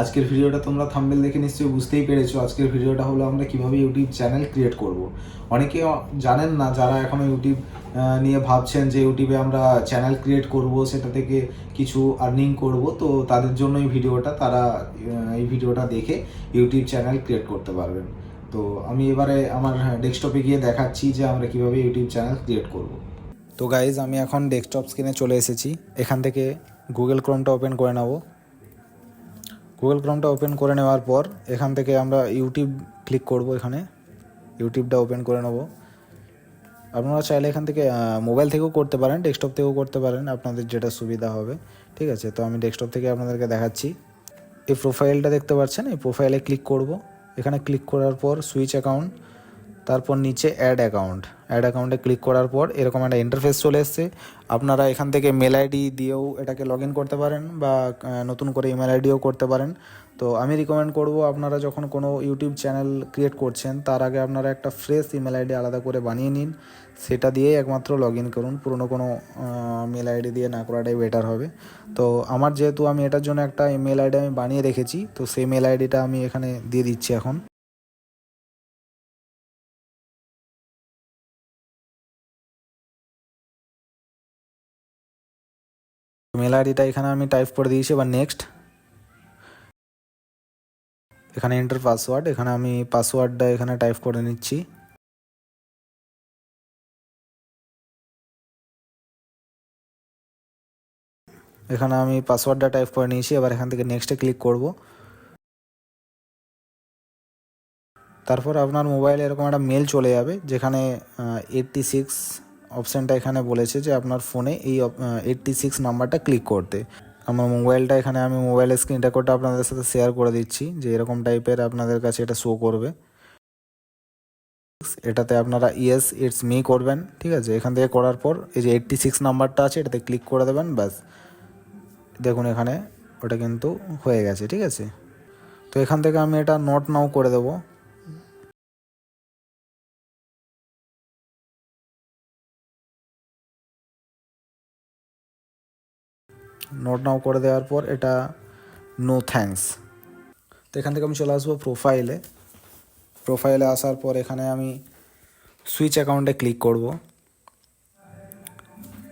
আজকের ভিডিওটা তোমরা থাম্বনেল দেখে নিশ্চয়ই বুঝতেই পেরেছো। আজকের ভিডিওটা হলো আমরা কিভাবে ইউটিউব চ্যানেল ক্রিয়েট করব। অনেকে জানেন না, যারা এখনও ইউটিউব নিয়ে ভাবছেন যে ইউটিউবে আমরা চ্যানেল ক্রিয়েট করব, সেটা থেকে কিছু আর্নিং করব, তো তাদের জন্য এই ভিডিওটা, তারা এই ভিডিওটা দেখে ইউটিউব চ্যানেল ক্রিয়েট করতে পারবেন। তো আমি এবারে আমার ডেস্কটপে গিয়ে দেখাচ্ছি যে আমরা কিভাবে ইউটিউব চ্যানেল ক্রিয়েট করব। তো গাইজ, আমি এখন ডেস্কটপ স্ক্রিনে চলে এসেছি। এখান থেকে গুগল ক্রোমটা ওপেন করে নেব। গুগল ক্রোমটা ওপেন করে নেওয়ার পর এখান থেকে আমরা ইউটিউব ক্লিক করব। এখানে ইউটিউবটা ওপেন করে নেব। আপনারা চাইলে এখান থেকে মোবাইল থেকেও করতে পারেন, ডেস্কটপ থেকেও করতে পারেন, আপনাদের যেটা সুবিধা হবে। ঠিক আছে, তো আমি ডেস্কটপ থেকে আপনাদেরকে দেখাচ্ছি। এই প্রোফাইলটা দেখতে পাচ্ছেন, এই প্রোফাইলে ক্লিক করব। এখানে ক্লিক করার পর সুইচ অ্যাকাউন্ট, তারপর নিচে অ্যাড অ্যাকাউন্টে ক্লিক করার পর এরকম একটা ইন্টারফেস চলে এসছে। আপনারা এখান থেকে মেল আইডি দিয়েও এটাকে লগ ইন করতে পারেন, বা নতুন করে ইমেল আইডিও করতে পারেন। তো আমি রিকমেন্ড করব, আপনারা যখন কোনো ইউটিউব চ্যানেল ক্রিয়েট করছেন তার আগে আপনারা একটা ফ্রেশ ইমেল আইডি আলাদা করে বানিয়ে নিন, সেটা দিয়েই একমাত্র লগ ইন করুন। পুরনো কোনো মেল আইডি দিয়ে না করাটাই বেটার হবে। তো আমার যেহেতু আমি এটার জন্য একটা ইমেল আইডি আমি বানিয়ে রেখেছি, তো সেই মেল আইডিটা আমি এখানে দিয়ে দিচ্ছি এখন। মেল আইডিটা এখানে আমি টাইপ করে দিয়েছি। এবার নেক্সট, এখানে এন্টার পাসওয়ার্ড, এখানে আমি পাসওয়ার্ডটা এখানে টাইপ করে নিচ্ছি। এখানে আমি পাসওয়ার্ডটা টাইপ করে নিয়েছি। এবার এখান থেকে নেক্সটে ক্লিক করব। তারপর আপনার মোবাইলে এরকম একটা মেল চলে যাবে, যেখানে 86 অপশানটা এখানে বলেছে যে আপনার ফোনে এই 86 নাম্বারটা ক্লিক করতে। আমার মোবাইলটা এখানে, আমি মোবাইলের স্ক্রিন রেকর্ডটা আপনাদের সাথে শেয়ার করে দিচ্ছি, যে এরকম টাইপের আপনাদের কাছে এটা শো করবে। এটাতে আপনারা ইয়েস ইটস মি করবেন। ঠিক আছে, এখান থেকে করার পর এই যে 86 নাম্বারটা আছে, এটাতে ক্লিক করে দেবেন। ব্যাস, দেখুন এখানে ওটা কিন্তু হয়ে গেছে। ঠিক আছে, তো এখান থেকে আমি এটা নোট নাও করে দেব। নোট নাও করে দেওয়ার পর এটা নো থ্যাঙ্কস। তো এখান থেকে আমি চলে আসবো প্রোফাইলে আসার পর এখানে আমি সুইচ অ্যাকাউন্টে ক্লিক করব।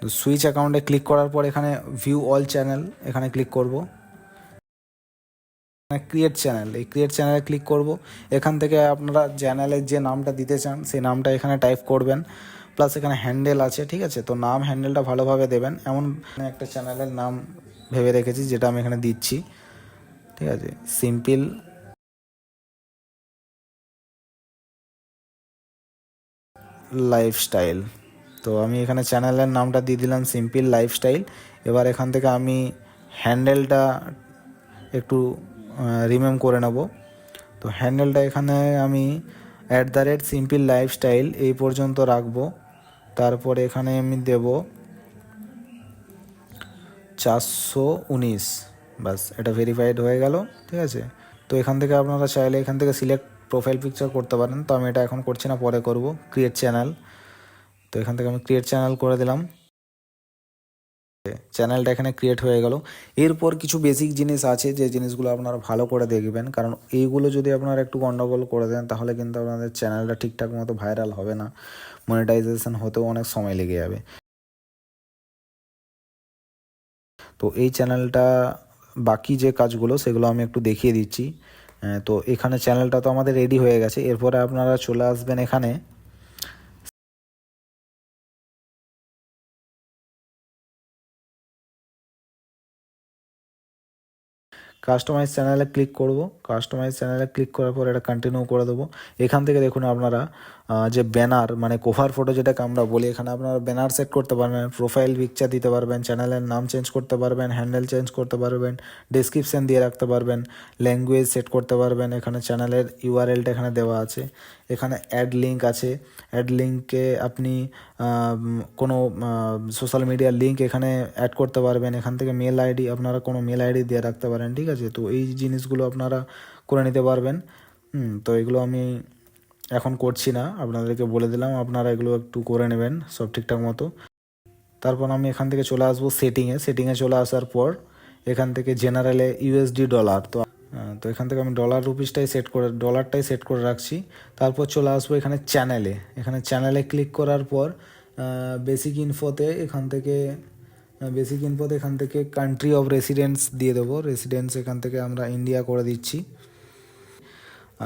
তো সুইচ অ্যাকাউন্টে ক্লিক করার পর এখানে ভিউ অল চ্যানেল, এখানে ক্লিক করব। ক্রিয়েট চ্যানেল, এই ক্রিয়েট চ্যানেলে ক্লিক করব। এখান থেকে আপনারা চ্যানেলের যে নামটা দিতে চান সেই নামটা এখানে টাইপ করবেন। প্লাস এখানে হ্যান্ডেল আছে। ঠিক আছে, তো নাম হ্যান্ডেলটা ভালোভাবে দেবেন। এমন একটা চ্যানেলের নাম ভেবে রেখেছি, যেটা আমি এখানে দিচ্ছি। ঠিক আছে, সিম্পল লাইফস্টাইল। তো আমি এখানে চ্যানেলের নামটা দিয়ে দিলাম সিম্পল লাইফস্টাইল। এবার এখান থেকে আমি হ্যান্ডেলটা একটু রিমেম করে নেব। তো হ্যান্ডেলটা এখানে আমি @সিম্পল লাইফস্টাইল এই পর্যন্ত রাখবো। তারপরে এখানে আমি দেব 419। বাস, এটা ভেরিফাইড হয়ে গেল। ঠিক আছে, তো এখান থেকে আপনারা চাইলে এখান থেকে সিলেক্ট প্রোফাইল পিকচার করতে পারেন, তো আমি এটা এখন করছি না, পরে করব। ক্রিয়েট চ্যানেল, তো এখান থেকে আমি ক্রিয়েট চ্যানেল করে দিলাম। চ্যানেলটা এখানে ক্রিয়েট হয়ে গেল। এরপর কিছু বেসিক জিনিস আছে, যে জিনিসগুলো আপনারা ভালো করে দেখবেন, কারণ এইগুলো যদি আপনারা একটু গন্ডগোল করে দেন তাহলে কিন্তু আপনাদের চ্যানেলটা ঠিকঠাক মতো ভাইরাল হবে না, মনিটাইজেশন হতেও অনেক সময় লেগে যাবে। তো এই চ্যানেলটা বাকি যে কাজগুলো সেগুলো আমি একটু দেখিয়ে দিচ্ছি। তো এখানে চ্যানেলটা তো আমাদের রেডি হয়ে গেছে। এরপরে আপনারা চলে আসবেন এখানে কাস্টমাইজ চ্যানেলে ক্লিক করব। কাস্টমাইজ চ্যানেলে ক্লিক করার পর এটা কন্টিনিউ করে দেবো। এখান থেকে দেখুন আপনারা যে ব্যানার, মানে কভার ফটো যেটাকে আমরা বলি, এখানে আপনারা ব্যানার সেট করতে পারবেন, প্রোফাইল পিকচার দিতে পারবেন, চ্যানেলের নাম চেঞ্জ করতে পারবেন, হ্যান্ডেল চেঞ্জ করতে পারবেন, ডেসক্রিপশান দিয়ে রাখতে পারবেন, ল্যাঙ্গুয়েজ সেট করতে পারবেন। এখানে চ্যানেলের ইউআরএলটা এখানে দেওয়া আছে। এখানে অ্যাড লিঙ্ক আছে, অ্যাড লিঙ্কে আপনি কোনো সোশ্যাল মিডিয়ার লিঙ্ক এখানে অ্যাড করতে পারবেন। এখান থেকে মেল আইডি, আপনারা কোনো মেল আইডি দিয়ে রাখতে পারেন। ঠিক আছে, তো এই জিনিসগুলো আপনারা করে নিতে পারবেন। তো এগুলো আমি এখন করছি না, আপনাদেরকে বলে দিলাম, আপনারা এগুলো একটু করে নেবেন সব ঠিকঠাক মতো। তারপর আমি এখান থেকে চলে আসবো সেটিংয়ে চলে আসার পর এখান থেকে জেনারেলে USD ডলার, তো তো এখান থেকে আমি ডলারটাই সেট করে রাখছি। তারপর চলে আসবো এখানে চ্যানেলে ক্লিক করার পর বেসিক ইনফোতে এখান থেকে কান্ট্রি অফ রেসিডেন্স দিয়ে দেবো। রেসিডেন্স এখান থেকে আমরা ইন্ডিয়া করে দিচ্ছি।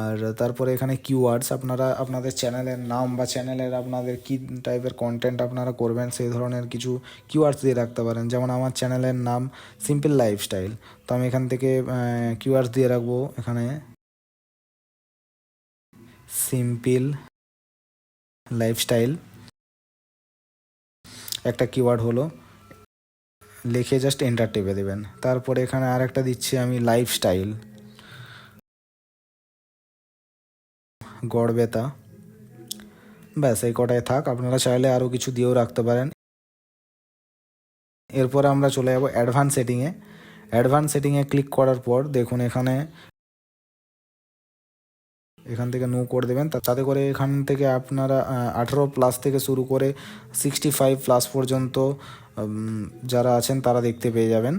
আর তারপরে এখানে কিওয়ার্ডস, আপনারা আপনাদের চ্যানেলের নাম বা চ্যানেলের আপনাদের কী টাইপের কন্টেন্ট আপনারা করবেন সেই ধরনের কিছু কিওয়ার্ডস দিয়ে রাখতে পারেন। যেমন আমার চ্যানেলের নাম সিম্পল লাইফস্টাইল, তো আমি এখান থেকে কিওয়ার্ডস দিয়ে রাখবো। এখানে সিম্পল লাইফস্টাইল একটা কিওয়ার্ড হলো, লিখে জাস্ট এন্টার টেপে দেবেন। তারপরে এখানে আর একটা দিচ্ছি আমি লাইফস্টাইল গড়বেতা, ব্যাস এই কটাই থাক। আপনারা চাইলে আরও কিছু দিয়েও রাখতে পারেন। এরপরে আমরা চলে যাব অ্যাডভান্স সেটিংয়ে ক্লিক করার পর দেখুন এখান থেকে নো করে দেবেন, তাতে করে এখান থেকে আপনারা 18+ থেকে শুরু করে 65+ পর্যন্ত যারা আছেন তারা দেখতে পেয়ে যাবেন।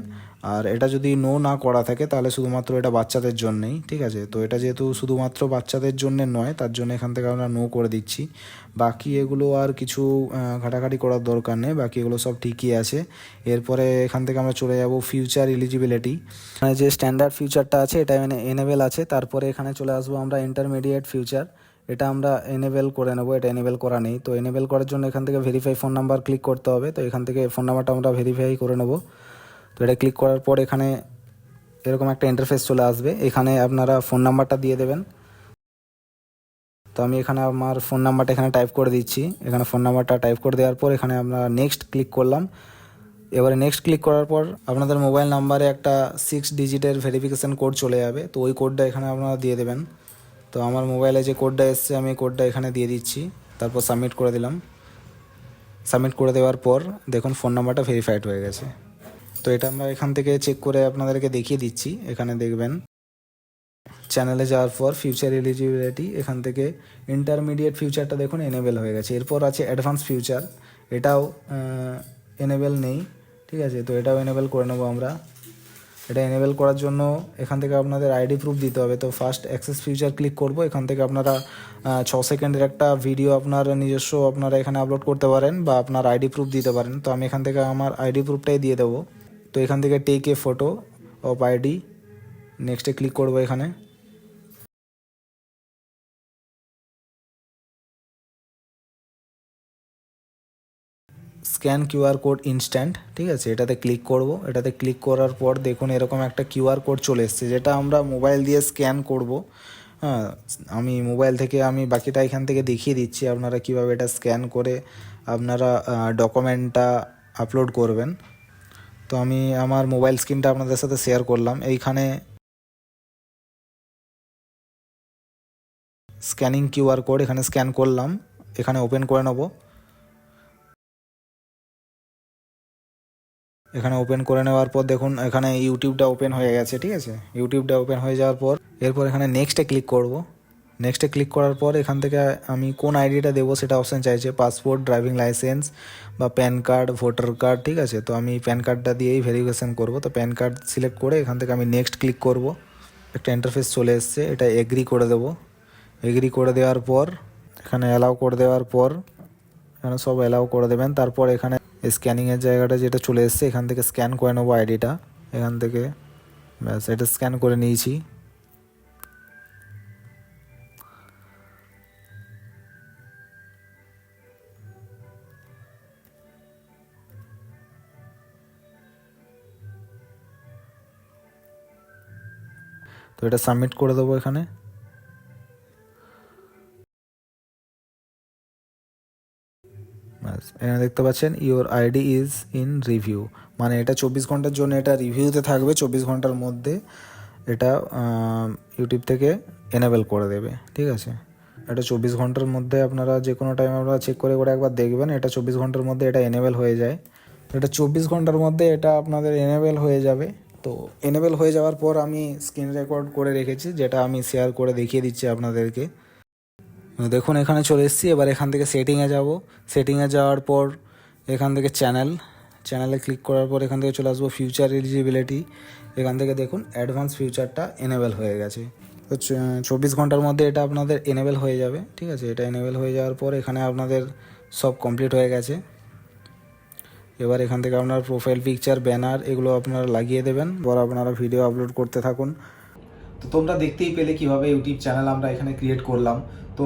আর এটা যদি নো না করা থাকে তাহলে শুধুমাত্র এটা বাচ্চাদের জন্যেই, ঠিক আছে। তো এটা যেহেতু শুধুমাত্র বাচ্চাদের জন্য নয়, তার জন্য এখান থেকে আমরা নো করে দিচ্ছি। বাকি এগুলো আর কিছু ঘাটাঘাটি করার দরকার নেই, বাকি এগুলো সব ঠিকই আছে। এরপরে এখান থেকে আমরা চলে যাব ফিউচার এলিজিবিলিটি, মানে যে স্ট্যান্ডার্ড ফিউচারটা আছে এটা এনেবেল আছে। তারপরে এখানে চলে আসবো আমরা ইন্টারমিডিয়েট ফিউচার, এটা আমরা এনেবেল করে নেবো, এটা এনেবেল করা নেই। তো এনেবেল করার জন্য এখান থেকে ভেরিফাই ফোন নাম্বার ক্লিক করতে হবে। তো এখান থেকে ফোন নাম্বারটা আমরা ভেরিফাই করে নেবো। তো এটা ক্লিক করার পর এখানে এরকম একটা ইন্টারফেস চলে আসবে, এখানে আপনারা ফোন নাম্বারটা দিয়ে দেবেন। তো আমি এখানে আমার ফোন নাম্বারটা এখানে টাইপ করে দিচ্ছি। এখানে ফোন নাম্বারটা টাইপ করে দেওয়ার পর এখানে আমরা নেক্সট ক্লিক করলাম। এবারে নেক্সট ক্লিক করার পর আপনাদের মোবাইল নাম্বারে একটা 6 ডিজিটের ভেরিফিকেশান কোড চলে যাবে, তো ওই কোডটা এখানে আপনারা দিয়ে দেবেন। তো আমার মোবাইলে যে কোডটা এসছে আমি কোডটা এখানে দিয়ে দিচ্ছি, তারপর সাবমিট করে দিলাম। সাবমিট করে দেওয়ার পর দেখুন ফোন নাম্বারটা ভেরিফাইড হয়ে গেছে। তো এটা আমরা এখান থেকে চেক করে আপনাদেরকে দেখিয়ে দিচ্ছি। এখানে দেখবেন চ্যানেলে যাওয়ার পর ফিউচার এলিজিবিলিটি, এখান থেকে ইন্টারমিডিয়েট ফিউচারটা দেখুন এনেবেল হয়ে গেছে। এরপর আছে অ্যাডভান্স ফিউচার, এটাও এনেবেল নেই, ঠিক আছে। তো এটাও এনেবেল করে নেবো আমরা। এটা এনেবেল করার জন্য এখান থেকে আপনাদের আইডি প্রুফ দিতে হবে। তো ফার্স্ট অ্যাক্সেস ফিউচার ক্লিক করব, এখান থেকে আপনারা 6 সেকেন্ডের একটা ভিডিও আপনার নিজস্ব আপনারা এখানে আপলোড করতে পারেন বা আপনার আইডি প্রুফ দিতে পারেন। তো আমি এখান থেকে আমার আইডি প্রুফটাই দিয়ে দেবো। তো এখান থেকে take a photo of ID, নেক্সটে ক্লিক করবো। এখানে স্ক্যান কিউআর কোড ইনস্ট্যান্ট, ঠিক আছে, এটাতে ক্লিক করব। এটাতে ক্লিক করার পর দেখুন এরকম একটা কিউআর কোড চলে এসছে, যেটা আমরা মোবাইল দিয়ে স্ক্যান করব। হ্যাঁ, আমি মোবাইল থেকে আমি বাকিটা এখান থেকে দেখিয়ে দিচ্ছি আপনারা কিভাবে এটা স্ক্যান করে আপনারা ডকুমেন্টটা আপলোড করবেন। তো আমি আমার মোবাইল স্ক্রিনটা আপনাদের সাথে শেয়ার করলাম। এইখানে স্ক্যানিং কিউআর কোড এখানে স্ক্যান করলাম, এখানে ওপেন করে নেব। এখানে ওপেন করে নেওয়ার পর দেখুন এখানে ইউটিউবটা ওপেন হয়ে গেছে, ঠিক আছে। ইউটিউবটা ওপেন হয়ে যাওয়ার পর এরপর এখানে নেক্সটে ক্লিক করব। নেক্সটে ক্লিক করার পর এখান থেকে আমি কোন আইডিটা দেবো সেটা অপশান চাইছে, পাসপোর্ট, ড্রাইভিং লাইসেন্স বা প্যান কার্ড, ভোটার কার্ড, ঠিক আছে। তো আমি প্যান কার্ডটা দিয়েই ভেরিফিকেশান করব। তো প্যান কার্ড সিলেক্ট করে এখান থেকে আমি নেক্সট ক্লিক করব। একটা ইন্টারফেস চলে এসছে, এটা এগ্রি করে দেবো। এগ্রি করে দেওয়ার পর এখানে অ্যালাউ করে দেওয়ার পর এখানে সব অ্যালাউ করে দেবেন। তারপর এখানে স্ক্যানিংয়ের জায়গাটা যেটা চলে এসছে এখান থেকে স্ক্যান করে নেবো আইডিটা, এখান থেকে ব্যাস এটা স্ক্যান করে নিয়েছি। তো এটা সাবমিট করে দেবো এখানে। ব্যাস এখানে দেখতে পাচ্ছেন your ID is in review, মানে এটা 24 ঘন্টার জন্য এটা রিভিউতে থাকবে। 24 ঘন্টার মধ্যে এটা ইউটিউব থেকে এনেবেল করে দেবে, ঠিক আছে। এটা 24 ঘন্টার মধ্যে আপনারা যে কোনো টাইম আপনারা চেক করে করে একবার দেখবেন, এটা 24 ঘন্টার মধ্যে এটা এনেবেল হয়ে যায়। এটা 24 ঘন্টার মধ্যে এটা আপনাদের এনেবেল হয়ে যাবে। তো এনেবেল হয়ে যাওয়ার পর আমি স্ক্রিন রেকর্ড করে রেখেছি, যেটা আমি শেয়ার করে দেখিয়ে দিচ্ছি আপনাদেরকে। দেখুন এখানে চলে এসেছি। এবার এখান থেকে সেটিংয়ে যাব। সেটিংয়ে যাওয়ার পর এখান থেকে চ্যানেলে ক্লিক করার পর এখান থেকে চলে আসবো ফিউচার এলিজিবিলিটি। এখান থেকে দেখুন অ্যাডভান্স ফিউচারটা এনেবেল হয়ে গেছে। তো 24 ঘন্টার মধ্যে এটা আপনাদের এনেবেল হয়ে যাবে, ঠিক আছে। এটা এনেবেল হয়ে যাওয়ার পর এখানে আপনাদের সব কমপ্লিট হয়ে গেছে। এবার এখান থেকে আপনার প্রোফাইল পিকচার, ব্যানার এগুলো আপনারা লাগিয়ে দেবেন, পর আপনারা ভিডিও আপলোড করতে থাকুন। তো তোমরা দেখতেই পেলে কিভাবে ইউটিউব চ্যানেল আমরা এখানে ক্রিয়েট করলাম। তো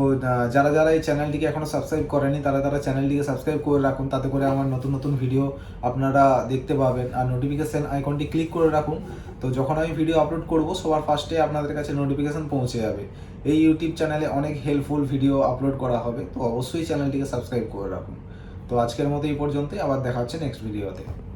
যারা যারা এই চ্যানেলটিকে এখনও সাবস্ক্রাইব করেনি তারা চ্যানেলটিকে সাবস্ক্রাইব করে রাখুন, তাতে করে আমার নতুন নতুন ভিডিও আপনারা দেখতে পাবেন। আর নোটিফিকেশান আইকনটি ক্লিক করে রাখুন, তো যখন আমি ভিডিও আপলোড করব সবার ফার্স্টে আপনাদের কাছে নোটিফিকেশান পৌঁছে যাবে। এই ইউটিউব চ্যানেলে অনেক হেল্পফুল ভিডিও আপলোড করা হবে, তো অবশ্যই চ্যানেলটিকে সাবস্ক্রাইব করে রাখুন। তো আজকের মতো এই পর্যন্তই, আবার দেখা হচ্ছে নেক্সট ভিডিওতে।